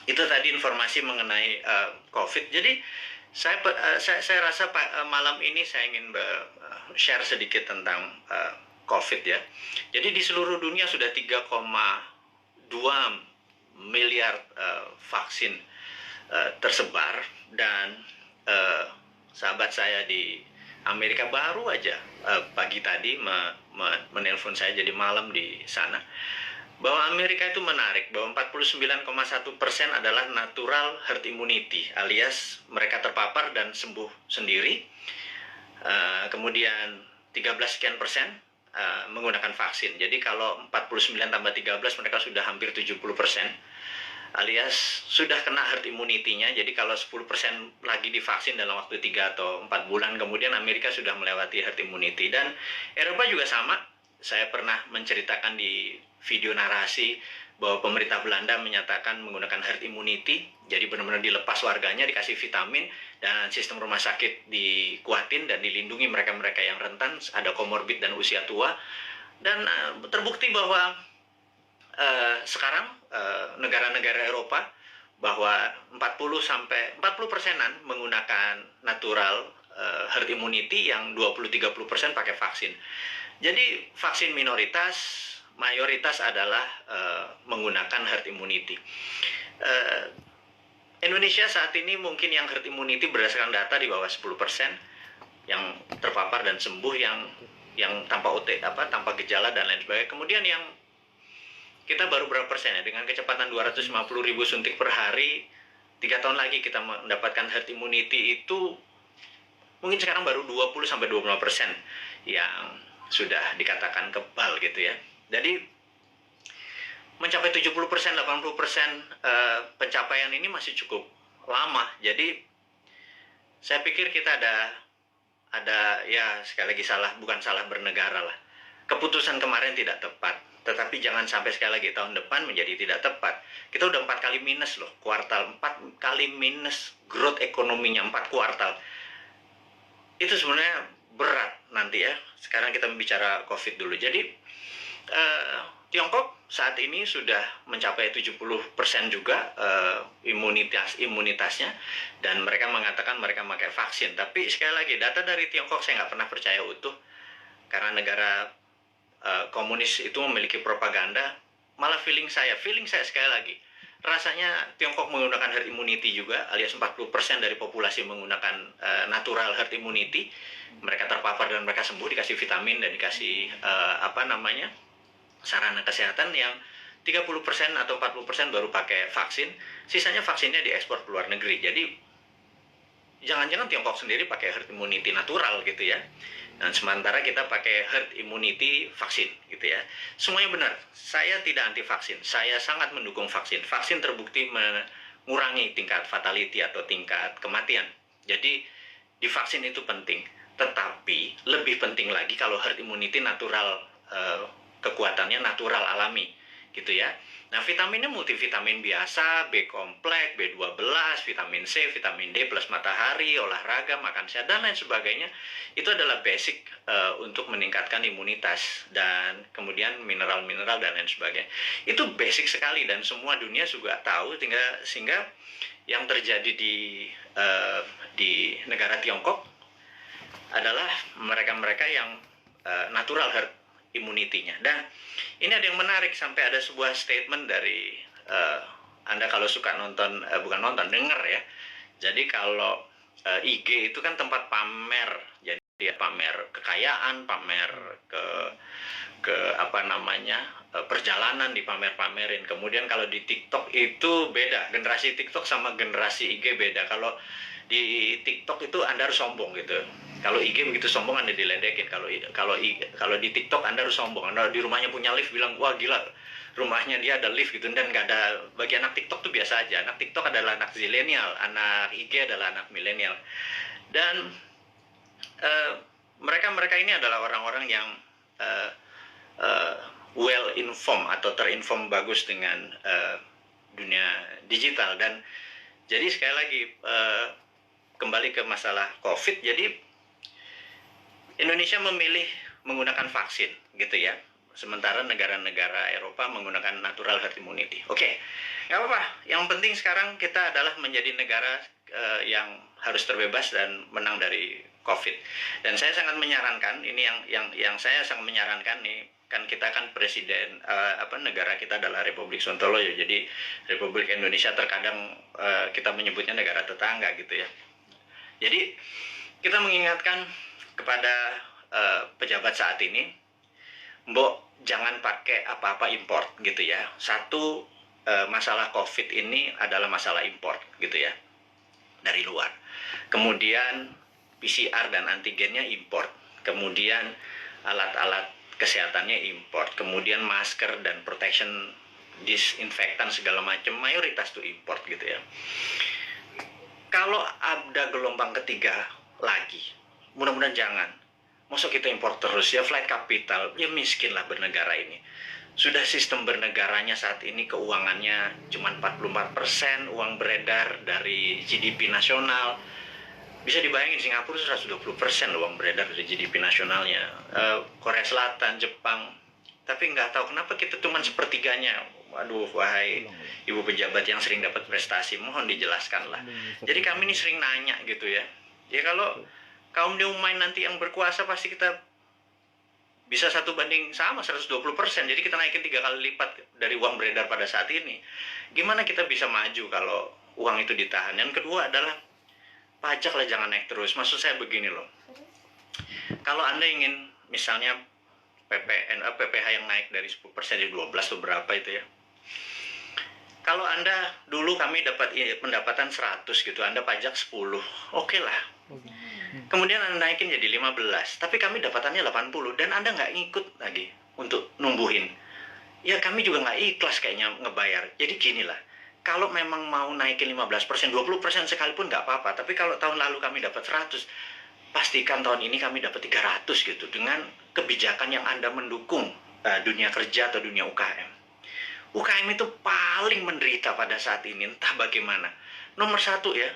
Itu tadi informasi mengenai COVID. Jadi saya rasa malam ini saya ingin share sedikit tentang COVID ya. Jadi di seluruh dunia sudah 3,2 miliar vaksin tersebar, dan sahabat saya di Amerika baru aja pagi tadi menelpon saya, jadi malam di sana, bahwa Amerika itu menarik, bahwa 49,1% adalah natural herd immunity, alias mereka terpapar dan sembuh sendiri. Kemudian 13 sekian persen menggunakan vaksin. Jadi kalau 49 tambah 13 mereka sudah hampir 70%, alias sudah kena herd immunity-nya. Jadi kalau 10% lagi divaksin dalam waktu 3 atau 4 bulan, kemudian Amerika sudah melewati herd immunity. Dan Eropa juga sama. Saya pernah menceritakan di video narasi bahwa pemerintah Belanda menyatakan menggunakan herd immunity, jadi benar-benar dilepas warganya, dikasih vitamin, dan sistem rumah sakit dikuatin dan dilindungi mereka-mereka yang rentan, ada komorbid dan usia tua. Dan terbukti bahwa sekarang negara-negara Eropa bahwa 40% menggunakan natural herd immunity, yang 20-30% pakai vaksin. Jadi vaksin minoritas, mayoritas adalah menggunakan herd immunity. Indonesia saat ini mungkin yang herd immunity berdasarkan data di bawah 10%, yang terpapar dan sembuh, yang tanpa tanpa gejala dan lain sebagainya. Kemudian yang kita baru berapa persen ya, dengan kecepatan 250.000 suntik per hari, 3 tahun lagi kita mendapatkan herd immunity itu mungkin sekarang baru 20-25% yang sudah dikatakan kebal gitu ya. Jadi mencapai 70%, 80% pencapaian ini masih cukup lama. Jadi saya pikir kita ada ya, sekali lagi bukan salah bernegara lah. Keputusan kemarin tidak tepat, tetapi jangan sampai sekali lagi tahun depan menjadi tidak tepat. Kita udah 4 kali minus loh, kuartal 4 kali minus growth ekonominya, 4 kuartal. Itu sebenarnya berat nanti ya. Sekarang kita bicara COVID dulu. Jadi Tiongkok saat ini sudah mencapai 70% juga imunitasnya, dan mereka mengatakan mereka pakai vaksin. Tapi sekali lagi, data dari Tiongkok saya nggak pernah percaya utuh, karena negara komunis itu memiliki propaganda. Malah feeling saya sekali lagi, rasanya Tiongkok menggunakan herd immunity juga, alias 40% dari populasi menggunakan natural herd immunity. Mereka terpapar dan mereka sembuh, dikasih vitamin dan dikasih sarana kesehatan. Yang 30% atau 40% baru pakai vaksin, sisanya vaksinnya diekspor ke luar negeri. Jadi jangan-jangan Tiongkok sendiri pakai herd immunity natural gitu ya, dan sementara kita pakai herd immunity vaksin gitu ya. Semuanya benar. Saya tidak anti vaksin, saya sangat mendukung vaksin. Vaksin terbukti mengurangi tingkat fatality atau tingkat kematian. Jadi divaksin itu penting, tetapi lebih penting lagi kalau herd immunity natural, kekuatannya natural alami gitu ya. Nah, vitaminnya multivitamin biasa, B kompleks, B12, vitamin C, vitamin D plus matahari, olahraga, makan sehat, dan lain sebagainya. Itu adalah basic untuk meningkatkan imunitas, dan kemudian mineral-mineral dan lain sebagainya. Itu basic sekali dan semua dunia juga tahu, sehingga yang terjadi di negara Tiongkok adalah mereka-mereka yang natural herd immunity-nya. Dan ini ada yang menarik, sampai ada sebuah statement dari Anda kalau suka nonton, dengar ya. Jadi kalau IG itu kan tempat pamer, jadi dia pamer kekayaan, pamer ke perjalanan, dipamer-pamerin. Kemudian kalau di TikTok itu beda, generasi TikTok sama generasi IG beda. Kalau di TikTok itu Anda harus sombong gitu. Kalau IG begitu sombong Anda diledekin. Kalau di TikTok Anda harus sombong. Anda di rumahnya punya lift, bilang wah gila, rumahnya dia ada lift gitu. Dan nggak ada. Bagi anak TikTok tuh biasa aja. Anak TikTok adalah anak zilenial, anak IG adalah anak milenial. Dan mereka ini adalah orang-orang yang well informed atau terinform bagus dengan dunia digital. Dan jadi sekali lagi kembali ke masalah COVID. Jadi Indonesia memilih menggunakan vaksin gitu ya. sementara negara-negara Eropa menggunakan natural herd immunity. Oke, nggak apa-apa. Yang penting sekarang kita adalah menjadi negara yang harus terbebas dan menang dari COVID. Dan saya sangat menyarankan, ini yang saya sangat menyarankan nih, kan kita kan presiden, negara kita adalah Republik Sontoloyo, jadi Republik Indonesia terkadang kita menyebutnya negara tetangga gitu ya. Jadi kita mengingatkan kepada pejabat saat ini, Mbok jangan pakai apa-apa import gitu ya. Satu, masalah COVID ini adalah masalah import gitu ya, dari luar. Kemudian PCR dan antigennya import. Kemudian alat-alat kesehatannya import. Kemudian masker dan protection disinfektan segala macam mayoritas tuh import gitu ya. Kalau ada gelombang ketiga lagi, mudah-mudahan jangan. Masa kita impor terus ya, flight capital, ya miskin lah bernegara ini. Sudah sistem bernegaranya saat ini keuangannya cuma 44% uang beredar dari GDP nasional. Bisa dibayangin Singapura 120% uang beredar dari GDP nasionalnya. Korea Selatan, Jepang. Tapi nggak tahu kenapa kita cuma sepertiganya. Waduh, wahai ibu pejabat yang sering dapat prestasi, mohon dijelaskan lah. Jadi kami ini sering nanya gitu ya. Ya kalau kaum New Mind nanti yang berkuasa pasti kita bisa 1:120%. Jadi kita naikin 3 kali lipat dari uang beredar pada saat ini. Gimana kita bisa maju kalau uang itu ditahan? Yang kedua adalah pajak lah jangan naik terus. Maksud saya begini loh. Kalau Anda ingin misalnya PPH yang naik dari 10% jadi 12 atau berapa itu ya. Kalau Anda dulu kami dapat pendapatan 100 gitu, Anda pajak 10. Oke lah. Kemudian Anda naikin jadi 15, tapi kami dapatannya 80 dan Anda nggak ngikut lagi untuk numbuhin. Ya kami juga nggak ikhlas kayaknya ngebayar. Jadi gini lah, kalau memang mau naikin 15%, 20% sekalipun nggak apa-apa. Tapi kalau tahun lalu kami dapat 100, pastikan tahun ini kami dapat 300 gitu. Dengan kebijakan yang Anda mendukung dunia kerja atau dunia UKM. UKM itu paling menderita pada saat ini, entah bagaimana. Nomor satu ya,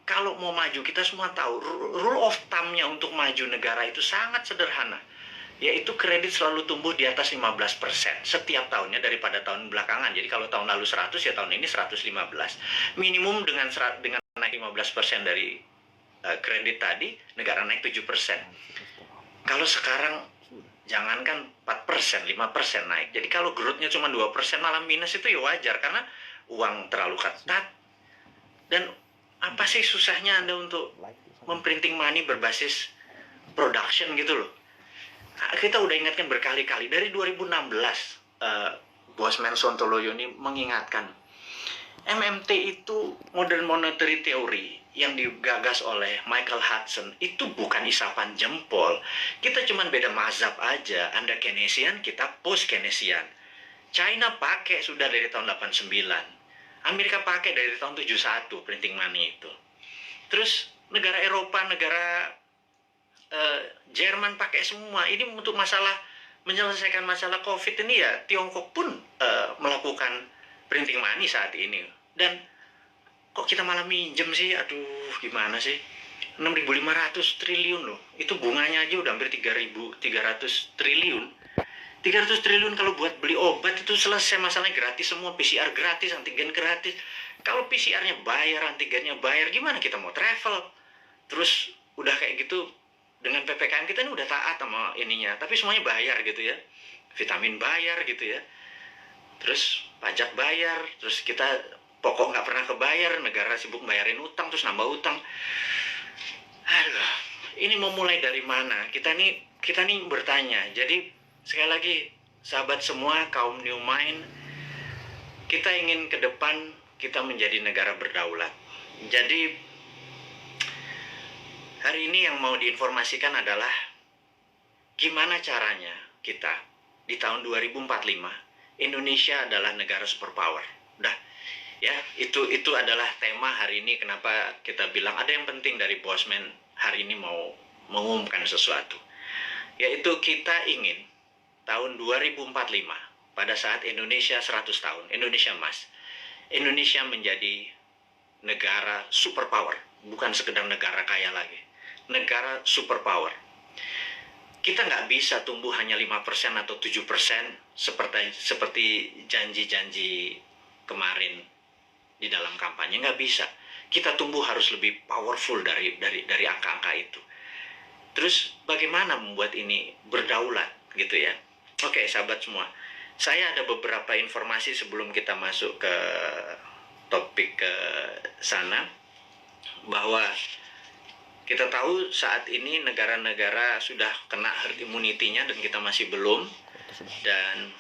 kalau mau maju, kita semua tahu rule of thumb-nya untuk maju negara itu sangat sederhana, yaitu kredit selalu tumbuh di atas 15% setiap tahunnya daripada tahun belakangan. Jadi kalau tahun lalu 100 ya tahun ini 115. Minimum dengan naik 15% dari kredit tadi, negara naik 7%. Kalau sekarang jangankan 4%, 5% naik. Jadi kalau growth-nya cuma 2% malah minus itu ya wajar karena uang terlalu ketat. Dan apa sih susahnya Anda untuk memprinting money berbasis production gitu loh. Kita udah ingatkan berkali-kali dari 2016 Bosman Sontoloyo ini mengingatkan MMT itu modern monetary theory yang digagas oleh Michael Hudson itu bukan isapan jempol. Kita cuma beda mazhab aja. Anda Keynesian, kita post Keynesian. China pakai sudah dari tahun 89. Amerika pakai dari tahun 71 printing money itu. Terus negara Eropa, negara Jerman pakai semua. Ini untuk menyelesaikan masalah COVID ini ya Tiongkok pun melakukan printing money saat ini. Dan kok kita malah minjem sih? Aduh, gimana sih? 6.500 triliun loh. Itu bunganya aja udah hampir 3.300 triliun. 300 triliun kalau buat beli obat itu selesai masalahnya, gratis semua, PCR gratis, antigen gratis. Kalau PCR-nya bayar, antigennya bayar, gimana kita mau travel? Terus udah kayak gitu dengan PPKM kita ini udah taat sama ininya, tapi semuanya bayar gitu ya. Vitamin bayar gitu ya. Terus pajak bayar, terus kita pokok nggak pernah kebayar, negara sibuk bayarin utang, terus nambah utang. Aduh, ini mau mulai dari mana? Kita nih bertanya. Jadi sekali lagi, sahabat semua, kaum New Mind, kita ingin ke depan kita menjadi negara berdaulat. Jadi hari ini yang mau diinformasikan adalah gimana caranya kita di tahun 2045 Indonesia adalah negara superpower. Udah, ya itu adalah tema hari ini. Kenapa kita bilang ada yang penting dari Bosman hari ini mau mengumumkan sesuatu, yaitu kita ingin tahun 2045 pada saat Indonesia 100 tahun, Indonesia emas, Indonesia menjadi negara superpower, bukan sekedar negara kaya lagi, negara superpower. kita nggak bisa tumbuh hanya 5% atau 7% seperti janji-janji kemarin di dalam kampanye. Nggak bisa. Kita tumbuh harus lebih powerful dari angka-angka itu. Terus bagaimana membuat ini berdaulat gitu ya? Oke, sahabat semua. Saya ada beberapa informasi sebelum kita masuk ke topik ke sana, bahwa kita tahu saat ini negara-negara sudah kena herd immunity-nya dan kita masih belum. Dan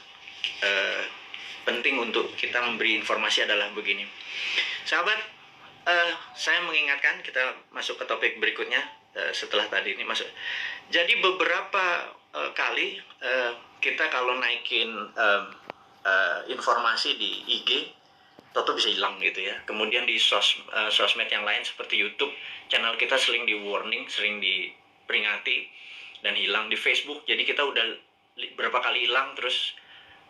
penting untuk kita memberi informasi adalah begini, sahabat. Saya mengingatkan, kita masuk ke topik berikutnya setelah tadi ini masuk. Jadi beberapa kali kita kalau naikin informasi di IG, toto bisa hilang gitu ya. Kemudian di sosmed yang lain seperti YouTube, channel kita sering di warning, sering diperingati dan hilang. Di Facebook, jadi kita udah berapa kali hilang, terus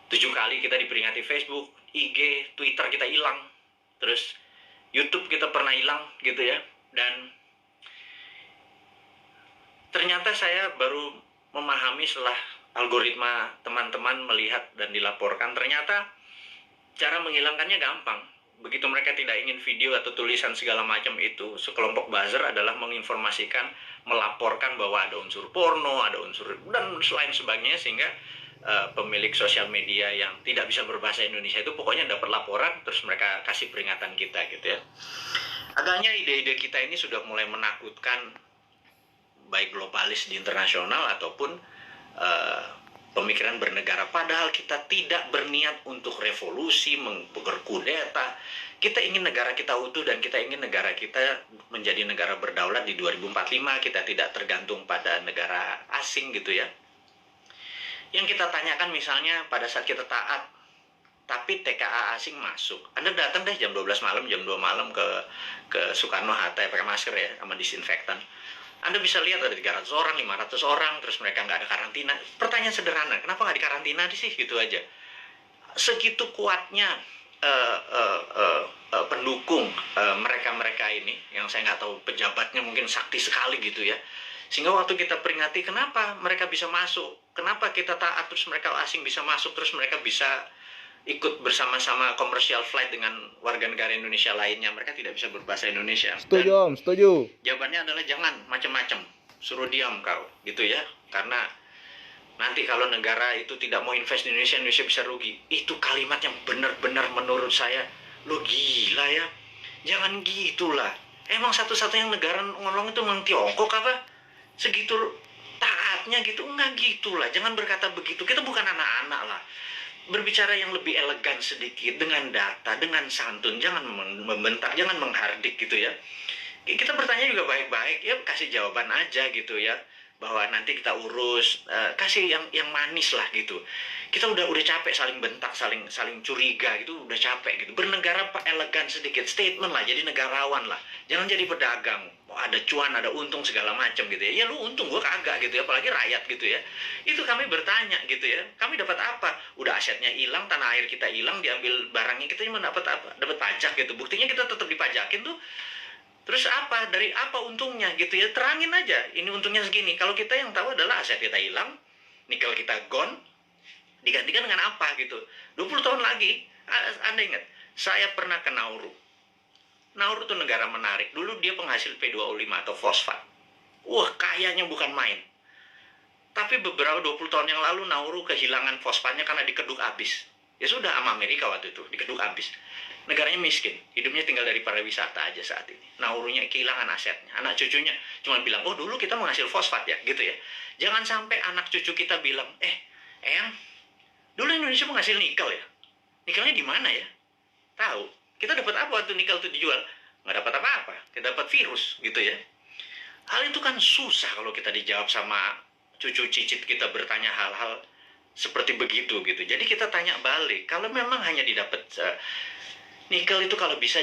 7 kali kita diperingati Facebook, IG, Twitter kita hilang, terus YouTube kita pernah hilang gitu ya. Dan ternyata saya baru memahami setelah algoritma teman-teman melihat dan dilaporkan, ternyata cara menghilangkannya gampang. Begitu mereka tidak ingin video atau tulisan segala macam itu, sekelompok buzzer adalah menginformasikan, melaporkan bahwa ada unsur porno, ada unsur dan lain sebagainya, sehingga pemilik sosial media yang tidak bisa berbahasa Indonesia itu pokoknya dapat laporan, terus mereka kasih peringatan kita gitu ya. Agaknya ide-ide kita ini sudah mulai menakutkan baik globalis di internasional ataupun pemikiran bernegara. Padahal kita tidak berniat untuk revolusi, berkudeta. Kita ingin negara kita utuh dan kita ingin negara kita menjadi negara berdaulat di 2045. Kita tidak tergantung pada negara asing gitu ya. Yang kita tanyakan misalnya pada saat kita taat, tapi TKA asing masuk. Anda datang deh jam 12 malam, jam 2 malam ke Soekarno-Hatta pakai masker ya, sama disinfektan. Anda bisa lihat ada 300 orang, 500 orang, terus mereka nggak ada karantina. Pertanyaan sederhana, kenapa nggak dikarantina sih? Gitu aja. Segitu kuatnya pendukung mereka-mereka ini, yang saya nggak tahu pejabatnya mungkin sakti sekali gitu ya. Sehingga waktu kita peringati, kenapa mereka bisa masuk? Kenapa kita taat, terus mereka asing bisa masuk, terus mereka bisa ikut bersama-sama komersial flight dengan warga negara Indonesia lainnya, mereka tidak bisa berbahasa Indonesia. Setuju Om, setuju. Jawabannya adalah jangan macam-macam, suruh diam kau, gitu ya. Karena nanti kalau negara itu tidak mau invest di Indonesia, Indonesia bisa rugi. Itu kalimat yang benar-benar menurut saya, lo gila ya, jangan gitulah. Emang satu-satunya negara ngomong itu memang Tiongkok apa? Segitu taatnya gitu, enggak gitulah. Jangan berkata begitu, kita bukan anak-anak lah. Berbicara yang lebih elegan sedikit, dengan data, dengan santun, jangan membentak, jangan menghardik gitu ya. Kita bertanya juga baik-baik, ya kasih jawaban aja gitu ya, bahwa nanti kita urus, kasih yang manis lah gitu. Kita udah capek saling bentak, saling curiga gitu, udah capek gitu. Bernegara elegan sedikit, statement lah, jadi negarawan lah. Jangan jadi pedagang, ada cuan, ada untung segala macam gitu ya. Ya lu untung, gua kagak gitu ya, apalagi rakyat gitu ya. Itu kami bertanya gitu ya, kami dapat apa? Udah asetnya hilang, tanah air kita hilang, diambil barangnya, kita cuma dapat apa? Dapat pajak gitu. Buktinya kita tetap dipajakin tuh. Terus apa? Dari apa untungnya gitu ya? Terangin aja, ini untungnya segini. Kalau kita yang tahu adalah aset kita hilang, nikel kita gone, digantikan dengan apa gitu. 20 tahun lagi, Anda ingat, saya pernah ke Nauru. Nauru itu negara menarik. Dulu dia penghasil P2O5 atau fosfat. Wah, kayanya bukan main. Tapi beberapa 20 tahun yang lalu Nauru kehilangan fosfatnya karena dikeduk habis. Ya sudah, sama Amerika waktu itu, dikeduk habis. Negaranya miskin, hidupnya tinggal dari pariwisata aja saat ini. Naurunya kehilangan asetnya. Anak cucunya cuma bilang, oh dulu kita menghasil fosfat ya, gitu ya. Jangan sampai anak cucu kita bilang, Eyang, dulu Indonesia menghasil nikel ya. Nikelnya di mana ya? Tahu. Kita dapat apa waktu nikel itu dijual? Nggak dapat apa-apa. Kita dapat virus, gitu ya. Hal itu kan susah kalau kita dijawab sama cucu cicit kita bertanya hal-hal seperti begitu gitu. Jadi kita tanya balik, kalau memang hanya didapat nikel itu kalau bisa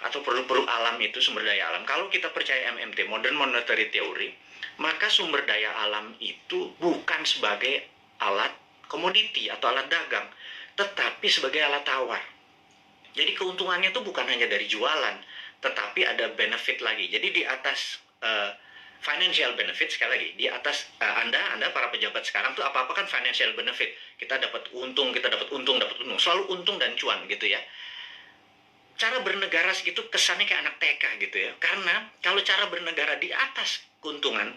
atau produk-produk alam itu sumber daya alam. Kalau kita percaya MMT, Modern Monetary Theory, maka sumber daya alam itu bukan sebagai alat komoditi atau alat dagang, tetapi sebagai alat tawar. Jadi keuntungannya itu bukan hanya dari jualan, tetapi ada benefit lagi. Jadi di atas Financial benefit, sekali lagi, di atas Anda para pejabat sekarang tuh apa-apa kan financial benefit. Kita dapat untung, dapat untung. Selalu untung dan cuan gitu ya. Cara bernegara segitu kesannya kayak anak TK gitu ya. Karena kalau cara bernegara di atas keuntungan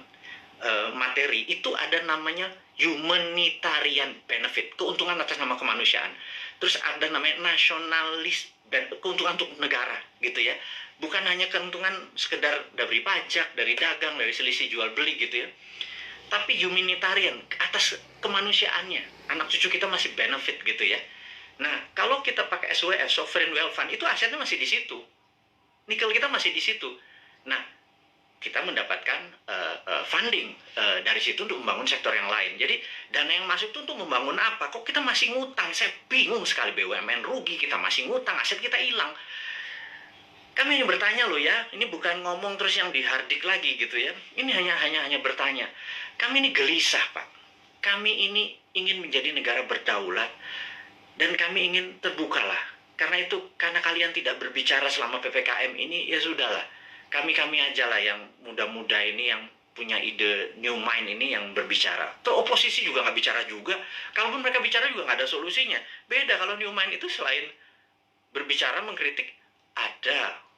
materi, itu ada namanya humanitarian benefit, keuntungan atas nama kemanusiaan. Terus ada namanya nasionalis, keuntungan untuk negara gitu ya. Bukan hanya keuntungan sekedar dari pajak, dari dagang, dari selisih jual beli gitu ya. Tapi humanitarian, atas kemanusiaannya. Anak cucu kita masih benefit gitu ya. Nah, kalau kita pakai SWF, Sovereign Wealth Fund, itu asetnya masih di situ. Nikel kita masih di situ. Nah, kita mendapatkan funding dari situ untuk membangun sektor yang lain. Jadi, dana yang masuk itu untuk membangun apa? Kok kita masih ngutang? Saya bingung sekali. BUMN rugi, kita masih ngutang, aset kita hilang. Kami ini bertanya loh ya, ini bukan ngomong terus yang dihardik lagi gitu ya. Ini hanya bertanya. Kami ini gelisah, Pak. Kami ini ingin menjadi negara berdaulat dan kami ingin terbukalah. Karena itu, karena kalian tidak berbicara selama PPKM ini, ya sudahlah. Kami aja lah yang muda-muda ini yang punya ide new mind ini yang berbicara. Tuh oposisi juga nggak bicara juga. Kalaupun mereka bicara juga nggak ada solusinya. Beda kalau new mind itu selain berbicara, mengkritik, ada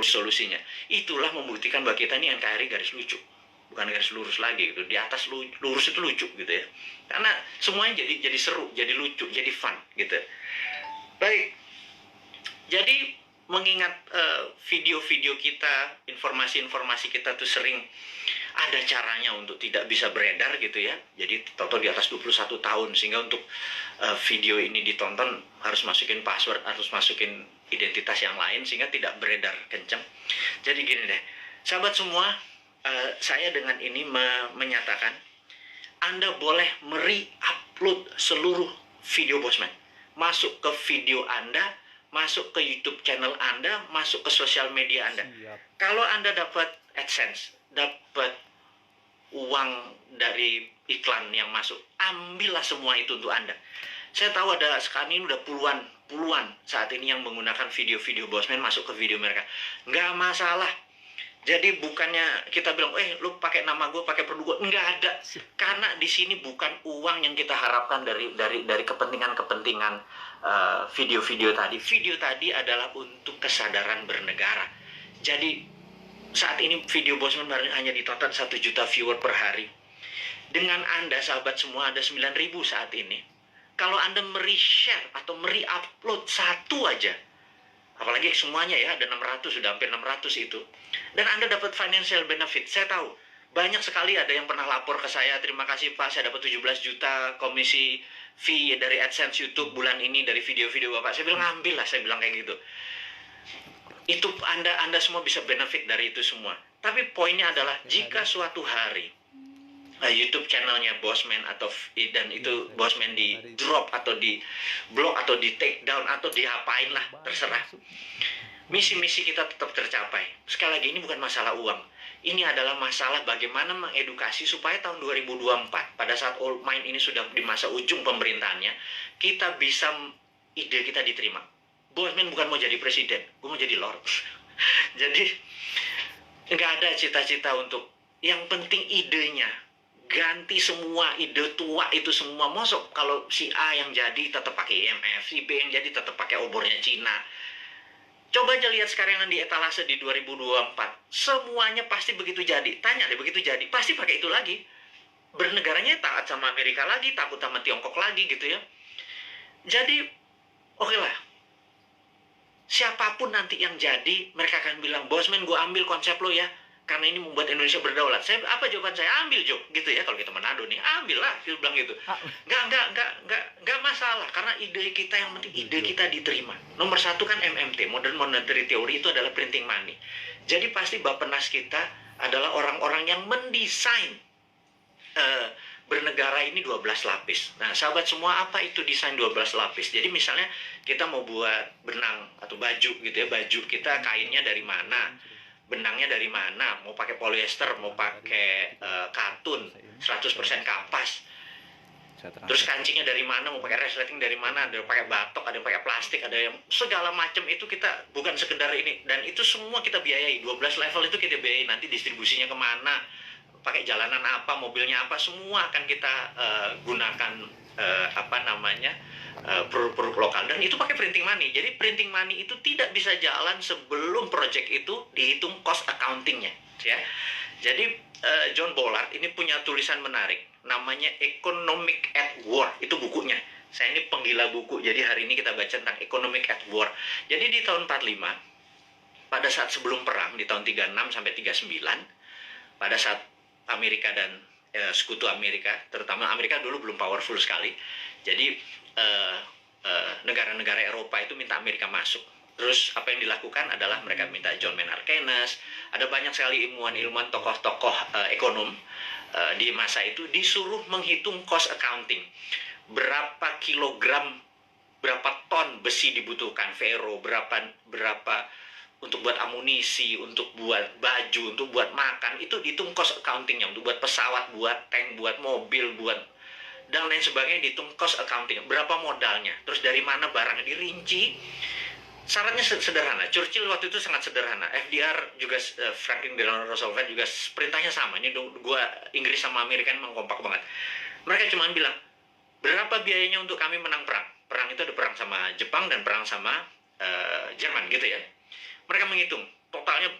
solusinya. Itulah membuktikan bahwa kita ini NKRI garis lucu, bukan garis lurus lagi gitu. Di atas lurus itu lucu gitu ya. Karena semuanya jadi seru, jadi lucu, jadi fun gitu. Baik. Jadi mengingat video-video kita, informasi-informasi kita tuh sering ada caranya untuk tidak bisa beredar gitu ya. Jadi toto di atas 21 tahun, sehingga untuk video ini ditonton harus masukin password, harus masukin identitas yang lain sehingga tidak beredar kenceng. Jadi gini deh, sahabat semua, saya dengan ini menyatakan Anda boleh upload seluruh video Bosman, masuk ke video Anda, masuk ke YouTube channel Anda, masuk ke sosial media Anda. Kalau Anda dapat AdSense, dapat uang dari iklan yang masuk, ambillah semua itu untuk Anda. Saya tahu ada sekarang ini udah puluhan saat ini yang menggunakan video-video Bosman masuk ke video mereka. Nggak masalah. Jadi bukannya kita bilang, lu pakai nama gue, pakai produk gue, nggak ada. Karena di sini bukan uang yang kita harapkan dari kepentingan-kepentingan video-video tadi. Video tadi adalah untuk kesadaran bernegara. Jadi saat ini video Bosman hanya ditonton 1 juta viewer per hari. Dengan Anda, sahabat semua, ada 9.000 saat ini. Kalau Anda share atau upload satu aja, apalagi semuanya ya, ada 600, sudah hampir 600 itu, dan Anda dapat financial benefit. Saya tahu banyak sekali ada yang pernah lapor ke saya, terima kasih Pak, saya dapat 17 juta komisi fee dari AdSense YouTube bulan ini dari video-video Bapak. Saya bilang ambil lah, saya bilang kayak gitu. Itu Anda semua bisa benefit dari itu semua. Tapi poinnya adalah jika suatu hari YouTube channelnya Bosman dan itu Bosman di drop atau di block atau di take down atau diapain lah, terserah. Misi-misi kita tetap tercapai. Sekali lagi, ini bukan masalah uang. Ini adalah masalah bagaimana mengedukasi supaya tahun 2024, pada saat Old Mind ini sudah di masa ujung pemerintahannya, kita bisa, ide kita diterima. Bosman bukan mau jadi presiden, gue mau jadi lord. Jadi nggak ada cita-cita untuk, yang penting idenya. Ganti semua ide tua itu semua. Mosok kalau si A yang jadi tetap pakai IMF, si B yang jadi tetap pakai obornya Cina. Coba aja lihat sekarang yang di etalase di 2024. Semuanya pasti begitu jadi. Tanya deh, begitu jadi pasti pakai itu lagi. Bernegaranya taat sama Amerika lagi, takut sama Tiongkok lagi gitu ya. Jadi oke lah, siapapun nanti yang jadi, mereka akan bilang, Bosman, gue ambil konsep lo ya, karena ini membuat Indonesia berdaulat. Apa jawaban saya? Ambil, Jo, gitu ya. Kalau kita Manado nih, ambil lah, dia bilang gitu. Nggak masalah, karena ide kita, yang penting ide kita diterima. Nomor 1 kan MMT, Modern Monetary Theory, itu adalah printing money. Jadi pasti Bappenas kita adalah orang-orang yang mendesain bernegara ini 12 lapis. Nah, sahabat semua, apa itu desain 12 lapis? Jadi misalnya kita mau buat benang atau baju gitu ya, baju kita kainnya dari mana, benangnya dari mana, mau pakai polyester, mau pakai katun, 100% kapas. Terus kancingnya dari mana, mau pakai resleting dari mana, ada yang pakai batok, ada yang pakai plastik, ada yang segala macam itu kita bukan sekedar ini. Dan itu semua kita biayai, 12 level itu kita biayai, nanti distribusinya kemana, pakai jalanan apa, mobilnya apa, semua akan kita gunakan produk-produk lokal. Dan itu pakai printing money. Jadi printing money itu tidak bisa jalan sebelum project itu dihitung cost accountingnya, ya. Jadi John Bollard ini punya tulisan menarik, namanya Economic at War, itu bukunya. Saya ini penggila buku, jadi hari ini kita baca tentang Economic at War. Jadi di tahun 45, pada saat sebelum perang, di tahun 36 sampai 39, pada saat Amerika dan sekutu Amerika, terutama Amerika dulu belum powerful sekali, jadi negara-negara Eropa itu minta Amerika masuk. Terus apa yang dilakukan adalah mereka minta John Maynard Keynes, ada banyak sekali ilmuwan-ilmuwan, tokoh-tokoh ekonom di masa itu disuruh menghitung cost accounting. Berapa kilogram, berapa ton besi dibutuhkan, ferro, berapa untuk buat amunisi, untuk buat baju, untuk buat makan, itu dihitung cost accountingnya, untuk buat pesawat, buat tank, buat mobil, buat dan lain sebagainya, dihitung cost accounting. Berapa modalnya, terus dari mana barangnya, dirinci. Syaratnya sederhana. Churchill waktu itu sangat sederhana. FDR juga, Franklin Delano Roosevelt juga perintahnya sama. Ini dua, Inggris sama Amerika memang kompak banget. Mereka cuma bilang, berapa biayanya untuk kami menang perang? Perang itu ada perang sama Jepang dan perang sama Jerman gitu ya. Mereka menghitung totalnya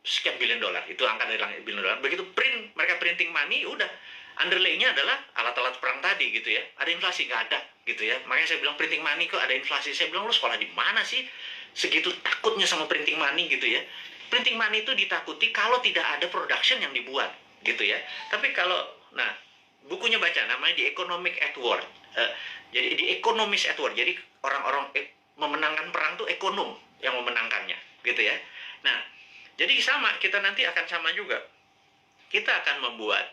sekian billion dolar. Itu angka dari langit, billion dolar. Begitu mereka printing money, udah underlay-nya adalah alat-alat perang tadi gitu ya. Ada inflasi? Nggak ada gitu ya. Makanya saya bilang printing money kok ada inflasi. Saya bilang, lu sekolah di mana sih segitu takutnya sama printing money gitu ya. Printing money itu ditakuti kalau tidak ada production yang dibuat gitu ya. Tapi kalau, nah, bukunya baca, namanya The Economic at War. Jadi The Economist at War. Jadi orang-orang memenangkan perang tuh ekonom yang memenangkannya gitu ya. Nah, jadi sama, kita nanti akan sama juga. Kita akan membuat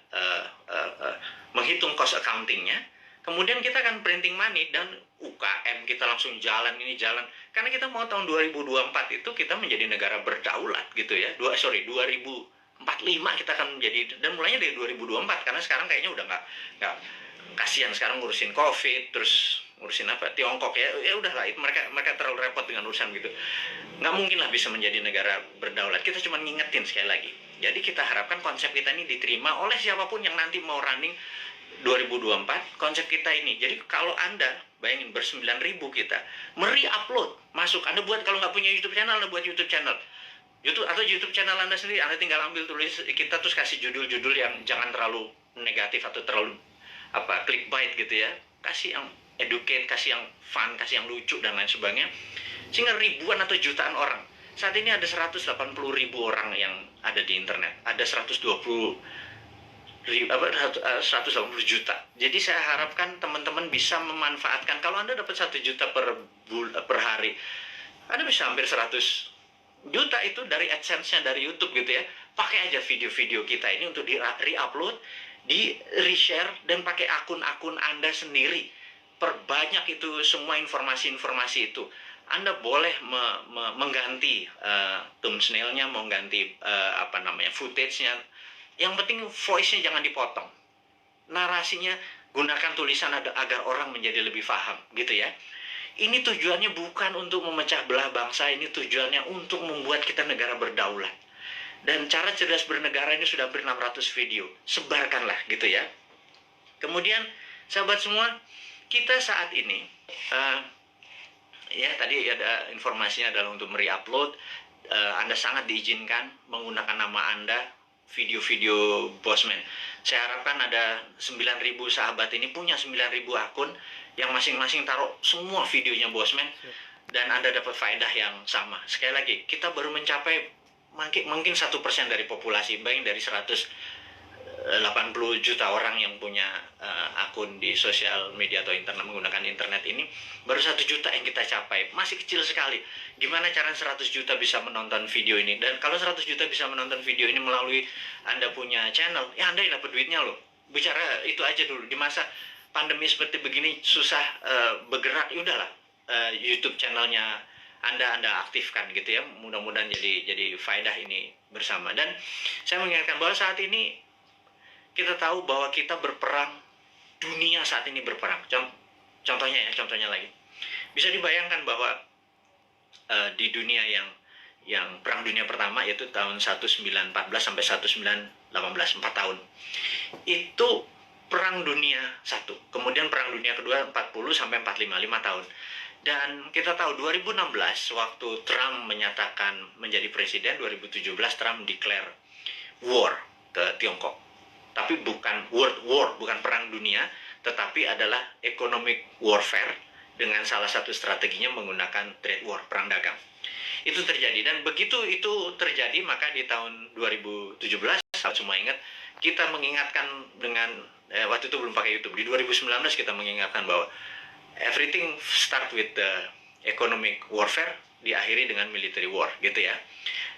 menghitung cost accountingnya, kemudian kita akan printing money, dan UKM kita langsung jalan, ini jalan. Karena kita mau tahun 2024 itu kita menjadi negara berdaulat gitu ya. 2045 kita akan menjadi, dan mulainya dari 2024, karena sekarang kayaknya udah nggak kasihan sekarang ngurusin COVID, terus ngurusin apa, Tiongkok ya udahlah, itu mereka terlalu repot dengan urusan gitu. Nggak mungkin lah bisa menjadi negara berdaulat. Kita cuma ngingetin sekali lagi. Jadi kita harapkan konsep kita ini diterima oleh siapapun yang nanti mau running 2024, konsep kita ini. Jadi kalau Anda, bayangin, ber-9.000 kita, upload, masuk. Anda buat, kalau nggak punya YouTube channel, Anda buat YouTube channel. YouTube channel Anda sendiri, Anda tinggal ambil tulis kita, terus kasih judul-judul yang jangan terlalu negatif atau terlalu clickbait gitu ya. Kasih yang educate, kasih yang fun, kasih yang lucu, dan lain sebagainya. Sehingga ribuan atau jutaan orang. Saat ini ada 180.000 orang yang ada di internet. Ada 180 juta. Jadi saya harapkan teman-teman bisa memanfaatkan. Kalau Anda dapat 1 juta per hari, Anda bisa hampir 100 juta itu dari AdSense-nya dari YouTube gitu ya. Pakai aja video-video kita ini untuk di-re-upload, di-reshare, dan pakai akun-akun Anda sendiri. Perbanyak itu semua informasi-informasi itu. Anda boleh mengganti thumbnail-nya, mengganti footage-nya. Yang penting voice-nya jangan dipotong. Narasinya gunakan tulisan agar orang menjadi lebih paham gitu ya. Ini tujuannya bukan untuk memecah belah bangsa, ini tujuannya untuk membuat kita negara berdaulat. Dan cara cerdas bernegara ini sudah hampir 600 video. Sebarkanlah gitu ya. Kemudian sahabat semua, kita saat ini ya tadi ada informasinya adalah untuk upload. Anda sangat diizinkan menggunakan nama Anda, video-video Bosman. Saya harapkan ada 9.000 sahabat ini punya 9.000 akun yang masing-masing taruh semua videonya Bosman, dan Anda dapat faedah yang sama. Sekali lagi, kita baru mencapai mungkin 1% dari populasi. Bayangin dari 180 juta orang yang punya akun di sosial media atau internet, menggunakan internet ini, baru 1 juta yang kita capai. Masih kecil sekali. Gimana cara 100 juta bisa menonton video ini? Dan kalau 100 juta bisa menonton video ini melalui Anda punya channel, ya Anda yang dapat duitnya loh. Bicara itu aja dulu. Di masa pandemi seperti begini, susah bergerak, ya udahlah, YouTube channelnya Anda aktifkan gitu ya. Mudah-mudahan jadi faedah ini bersama. Dan saya mengingatkan bahwa saat ini kita tahu bahwa kita berperang dunia saat ini berperang. Contohnya lagi, bisa dibayangkan bahwa di dunia yang perang dunia pertama, yaitu tahun 1914 sampai 1918, 4 tahun. Itu perang dunia 1. Kemudian perang dunia kedua 40 sampai 45, 5 tahun. Dan kita tahu 2016 waktu Trump menyatakan menjadi presiden, 2017 Trump declare war ke Tiongkok. Tapi bukan world war, bukan perang dunia, tetapi adalah economic warfare dengan salah satu strateginya menggunakan trade war, perang dagang. Itu terjadi, dan begitu itu terjadi maka di tahun 2017, semua ingat, kita mengingatkan dengan waktu itu belum pakai YouTube, di 2019 kita mengingatkan bahwa everything start with the economic warfare, diakhiri dengan military war, gitu ya.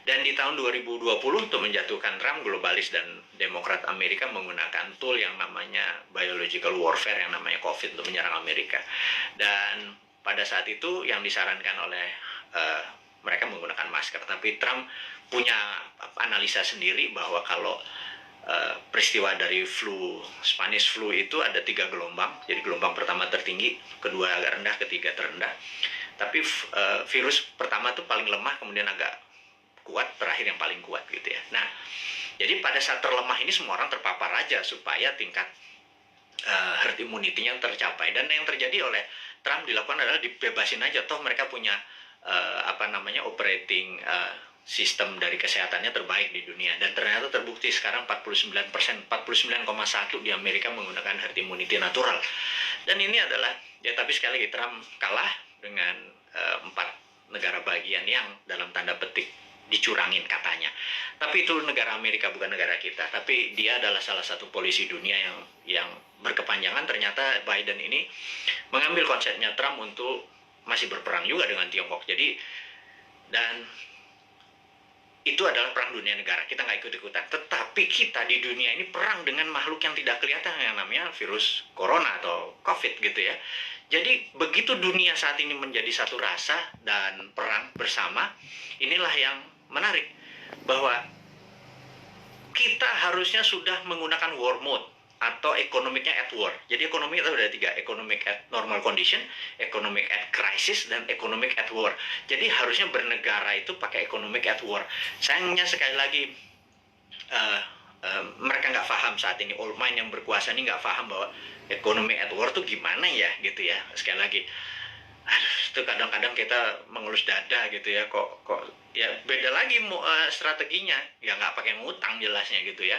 Dan di tahun 2020 untuk menjatuhkan Trump, globalis dan Demokrat Amerika menggunakan tool yang namanya biological warfare, yang namanya COVID, untuk menyerang Amerika. Dan pada saat itu yang disarankan oleh mereka menggunakan masker. Tapi Trump punya analisa sendiri bahwa kalau peristiwa dari Spanish flu itu ada 3 gelombang. Jadi gelombang pertama tertinggi, kedua agak rendah, ketiga terendah. Tapi virus pertama itu paling lemah, kemudian agak kuat, terakhir yang paling kuat, gitu ya. Nah, jadi pada saat terlemah ini semua orang terpapar aja supaya tingkat herd immunity-nya tercapai. Dan yang terjadi oleh Trump dilakukan adalah dibebasin aja, toh mereka punya operating sistem dari kesehatannya terbaik di dunia. Dan ternyata terbukti sekarang 49%, 49,1 di Amerika menggunakan herd immunity natural. Dan ini adalah, ya tapi sekali lagi Trump kalah dengan 4 negara bagian yang dalam tanda petik dicurangin katanya. Tapi itu negara Amerika, bukan negara kita. Tapi dia adalah salah satu polisi dunia yang berkepanjangan. Ternyata Biden ini mengambil konsepnya Trump untuk masih berperang juga dengan Tiongkok. Jadi, dan itu adalah perang dunia negara. Kita nggak ikut-ikutan. Tetapi kita di dunia ini perang dengan makhluk yang tidak kelihatan, yang namanya virus corona atau COVID, gitu ya. Jadi begitu dunia saat ini menjadi satu rasa dan perang bersama, inilah yang menarik, bahwa kita harusnya sudah menggunakan war mode atau ekonomiknya at war. Jadi ekonomi itu ada 3, economic at normal condition, economic at crisis, dan economic at war. Jadi harusnya bernegara itu pakai economic at war. Sayangnya sekali lagi mereka nggak paham saat ini, old mind yang berkuasa ini nggak paham bahwa economic at war itu gimana ya, gitu ya. Sekali lagi, itu kadang-kadang kita mengelus dada, gitu ya, kok ya beda lagi strateginya, ya nggak pakai ngutang jelasnya, gitu ya.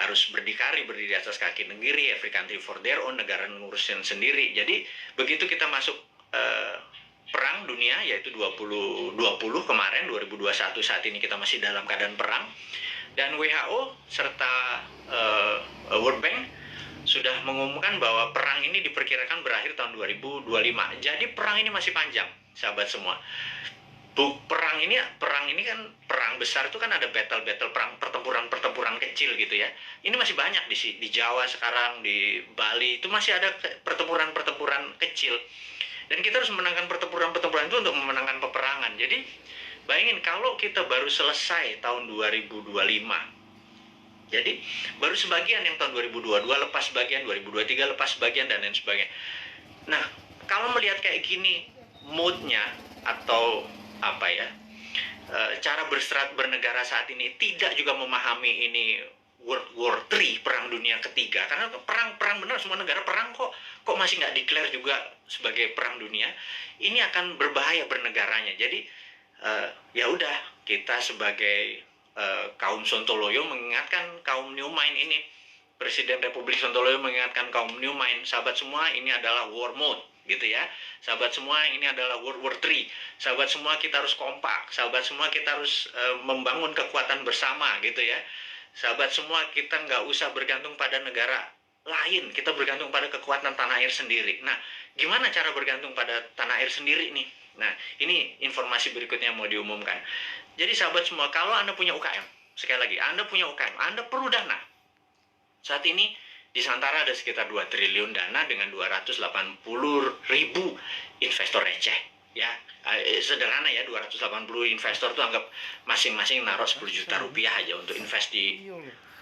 Harus berdikari, berdiri atas kaki sendiri, every country for their own, negara ngurusin sendiri. Jadi begitu kita masuk perang dunia, yaitu 2020 kemarin, 2021 saat ini kita masih dalam keadaan perang. Dan WHO serta World Bank sudah mengumumkan bahwa perang ini diperkirakan berakhir tahun 2025. Jadi perang ini masih panjang, sahabat semua. Perang ini kan, perang besar itu kan ada battle perang, pertempuran kecil, gitu ya. Ini masih banyak di Jawa sekarang, di Bali itu masih ada pertempuran kecil. Dan kita harus memenangkan pertempuran itu untuk memenangkan peperangan. Jadi bayangin kalau kita baru selesai tahun 2025. Jadi baru sebagian yang tahun 2022 lepas sebagian, 2023 lepas sebagian, dan lain sebagainya. Nah, kalau melihat kayak gini moodnya atau cara bernegara saat ini, tidak juga memahami ini World War III, perang dunia ketiga, karena perang benar, semua negara perang, kok masih nggak declare juga sebagai perang dunia. Ini akan berbahaya bernegaranya. Jadi ya udah, kita sebagai kaum Sontoloyo mengingatkan kaum New Mind ini, Presiden Republik Sontoloyo mengingatkan kaum New Mind, sahabat semua, ini adalah war mode, gitu ya. Sahabat semua, ini adalah World War III. Sahabat semua, kita harus kompak. Sahabat semua, kita harus membangun kekuatan bersama, gitu ya. Sahabat semua, kita nggak usah bergantung pada negara lain. Kita bergantung pada kekuatan tanah air sendiri. Nah, gimana cara bergantung pada tanah air sendiri nih? Nah, ini informasi berikutnya mau diumumkan. Jadi sahabat semua, kalau Anda punya UKM, sekali lagi, Anda punya UKM, Anda perlu dana. Saat ini di Santara ada sekitar 2 triliun dana dengan 280.000 investor receh. Ya, sederhana ya, 280 investor tuh anggap masing-masing naruh 10 juta rupiah aja untuk invest di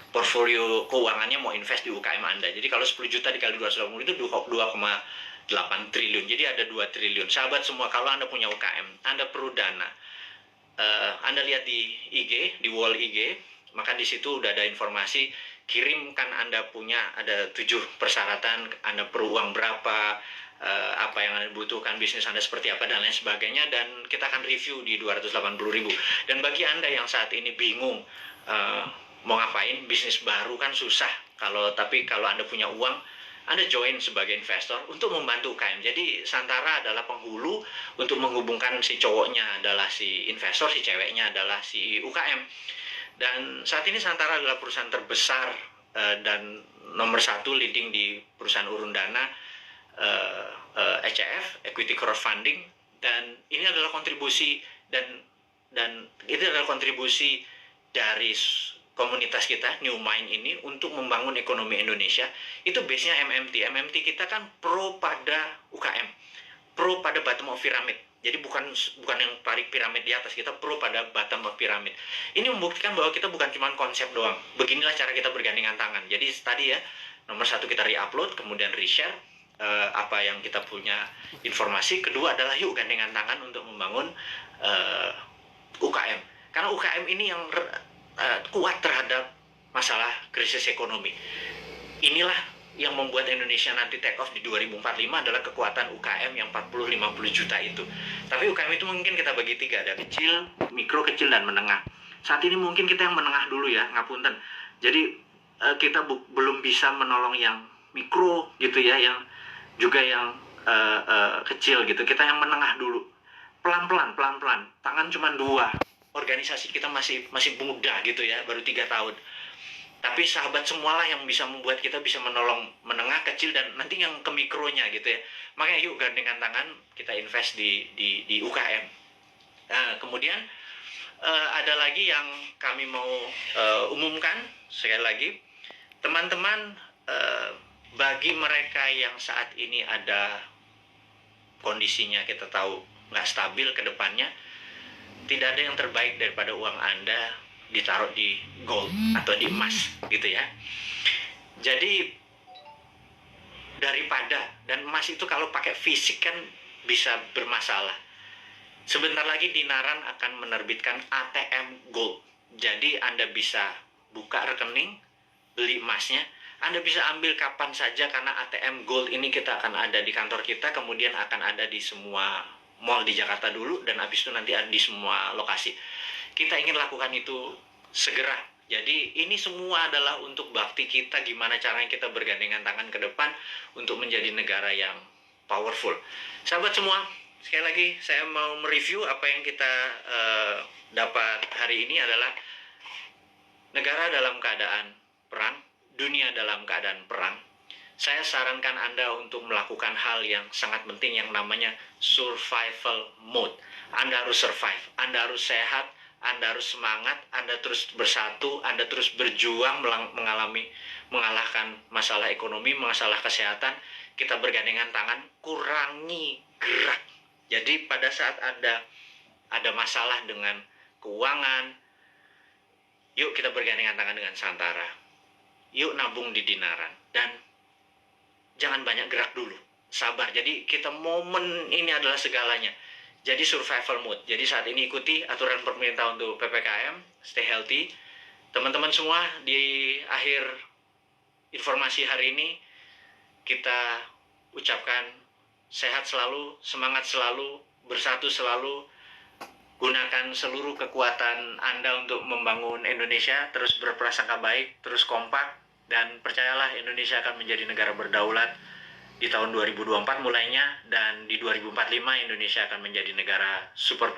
portfolio keuangannya mau invest di UKM Anda. Jadi kalau 10 juta dikali 280 itu 2,8 triliun. Jadi ada 2 triliun. Sahabat semua, kalau Anda punya UKM, Anda perlu dana. Anda lihat di IG, di wall IG, maka di situ udah ada informasi, kirimkan Anda punya, ada 7 persyaratan, Anda perlu uang berapa, apa yang Anda butuhkan, bisnis Anda seperti apa, dan lain sebagainya, dan kita akan review di 280.000. Dan bagi Anda yang saat ini bingung mau ngapain, bisnis baru kan susah, tapi kalau Anda punya uang, Anda join sebagai investor untuk membantu UKM. Jadi Santara adalah penghulu untuk menghubungkan si cowoknya adalah si investor, si ceweknya adalah si UKM. Dan saat ini Santara adalah perusahaan terbesar dan nomor 1 leading di perusahaan urun dana ECF, Equity Crowdfunding, dan ini adalah kontribusi dan itu adalah kontribusi dari komunitas kita New Mind ini untuk membangun ekonomi Indonesia. Itu base-nya MMT kita kan pro pada UKM, pro pada bottom of pyramid. Jadi bukan yang tarik piramid di atas, kita pro pada bottom of pyramid. Ini membuktikan bahwa kita bukan cuma konsep doang. Beginilah cara kita bergandengan tangan. Jadi tadi ya, nomor 1 kita re-upload, kemudian re-share apa yang kita punya informasi. Kedua adalah yuk gandengan tangan untuk membangun UKM. Karena UKM ini yang kuat terhadap masalah krisis ekonomi. Inilah yang membuat Indonesia nanti take off di 2045 adalah kekuatan UKM yang 40-50 juta itu. Tapi UKM itu mungkin kita bagi 3, ada kecil, mikro, kecil, dan menengah. Saat ini mungkin kita yang menengah dulu ya, ngapunten. Jadi kita belum bisa menolong yang mikro gitu ya, yang juga yang kecil gitu. Kita yang menengah dulu. Pelan-pelan. Tangan cuma 2. Organisasi kita masih muda gitu ya, baru 3 tahun. Tapi sahabat semualah yang bisa membuat kita bisa menolong menengah, kecil, dan nanti yang ke mikronya gitu ya. Makanya yuk gandengan tangan, kita invest di UKM. Kemudian ada lagi yang kami mau umumkan sekali lagi, teman-teman, bagi mereka yang saat ini ada kondisinya kita tahu nggak stabil ke depannya, tidak ada yang terbaik daripada uang Anda ditaruh di gold atau di emas gitu ya. Jadi daripada, dan emas itu kalau pakai fisik kan bisa bermasalah. Sebentar lagi Dinaran akan menerbitkan ATM gold. Jadi Anda bisa buka rekening, beli emasnya, Anda bisa ambil kapan saja karena ATM gold ini kita akan ada di kantor kita, kemudian akan ada di semua mall di Jakarta dulu, dan habis itu nanti ada di semua lokasi. Kita ingin lakukan itu segera. Jadi ini semua adalah untuk bakti kita, gimana caranya kita bergandengan tangan ke depan untuk menjadi negara yang powerful. Sahabat semua, sekali lagi saya mau mereview apa yang kita dapat hari ini adalah negara dalam keadaan perang, dunia dalam keadaan perang. Saya sarankan Anda untuk melakukan hal yang sangat penting yang namanya survival mode. Anda harus survive, Anda harus sehat, Anda harus semangat, Anda terus bersatu, Anda terus berjuang mengalahkan masalah ekonomi, masalah kesehatan. Kita bergandengan tangan, kurangi gerak. Jadi pada saat ada masalah dengan keuangan, yuk kita bergandengan tangan dengan Santara. Yuk nabung di Dinaran, dan jangan banyak gerak dulu, sabar. Jadi kita momen ini adalah segalanya. Jadi survival mode. Jadi saat ini ikuti aturan pemerintah untuk PPKM, stay healthy. Teman-teman semua, di akhir informasi hari ini kita ucapkan sehat selalu, semangat selalu, bersatu selalu. Gunakan seluruh kekuatan Anda untuk membangun Indonesia, terus berprasangka baik, terus kompak. Dan percayalah, Indonesia akan menjadi negara berdaulat di tahun 2024 mulainya, dan di 2045 Indonesia akan menjadi negara super